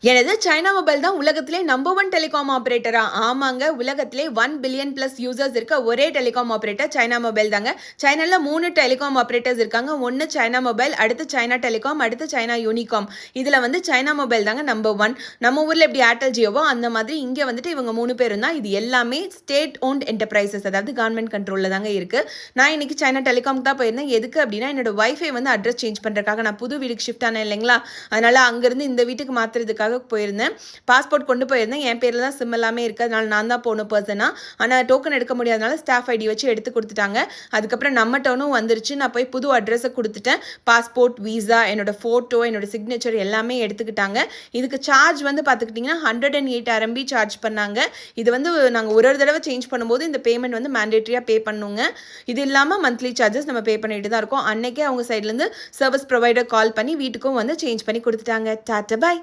எனது China mobile தான் உலகத்திலே நம்பர் ஒன் டெலிகாம் ஆப்ரேட்டரா? ஆமாங்க, உலகத்திலே 1 பில்லியன் பிளஸ் யூசர்ஸ் இருக்க ஒரே டெலிகாம் ஆப்ரேட்டர் சைனா மொபைல் தாங்க. சைனால 3 டெலிகாம் ஆப்ரேட்டர்ஸ் இருக்காங்க. ஒன்று சைனா மொபைல், அடுத்து சைனா டெலிகாம், அடுத்து சைனா யூனிகாம். இதில் வந்து சைனா மொபைல் தாங்க நம்பர் ஒன். நம்ம ஊரில் எப்படி ஏர்டெல் ஜியோவோ அந்த மாதிரி இங்கே வந்துட்டு இவங்க 3 பேரும் தான். இது எல்லாமே ஸ்டேட் ஓன்ட் என்டர்பிரைசஸ், அதாவது கவர்மெண்ட் கண்ட்ரோலில் தாங்க இருக்குது. நான் இன்னைக்கு சைனா டெலிகாம் தான் போயிருந்தேன். எதுக்கு அப்படின்னா என்னோட வைஃபை வந்து அட்ரஸ் சேஞ்ச் பண்ணுறதுக்காக. நான் புது வீட்டுக்கு ஷிஃப்ட் ஆனேன் இல்லைங்களா, அதனால் அங்கேருந்து இந்த வீட்டுக்கு மாற்றுறதுக்காக போயிருந்தேன். பாஸ்போர்ட் கொண்டு போயிருந்தேன். என் பேரில் தான் சிம் எல்லாமே இருக்குது. அதனால நான் தான் போகணும் பர்சனாக. ஆனால் டோக்கன் எடுக்க முடியாதனால ஸ்டாஃப் ஐடி வச்சு எடுத்து கொடுத்துட்டாங்க. அதுக்கப்புறம் நம்ம டவுனும் வந்துருச்சு. நான் போய் புது அட்ரஸை கொடுத்துட்டேன். பாஸ்போர்ட், வீசா, என்னோட ஃபோட்டோ, என்னோட சிக்னேச்சர் எல்லாமே எடுத்துக்கிட்டாங்க. இதுக்கு சார்ஜ் வந்து பார்த்துக்கிட்டிங்கன்னா 108 RMB சார்ஜ் பண்ணாங்க. இது வந்து நாங்கள் ஒரு தடவை சேஞ்ச் பண்ணும்போது இந்த பேமெண்ட் வந்து மேண்டேட்ரியாக பே பண்ணுங்க. இது இல்லாமல் மந்த்லி சார்ஜஸ் நம்ம பே பண்ணிட்டு தான் இருக்கோம். அன்னைக்கே அவங்க சைட்லேருந்து சர்வீஸ் ப்ரொவைடர் கால் பண்ணி வீட்டுக்கும் வந்து சேஞ்ச் பண்ணி கொடுத்துட்டாங்க. டாட்டா பாய்.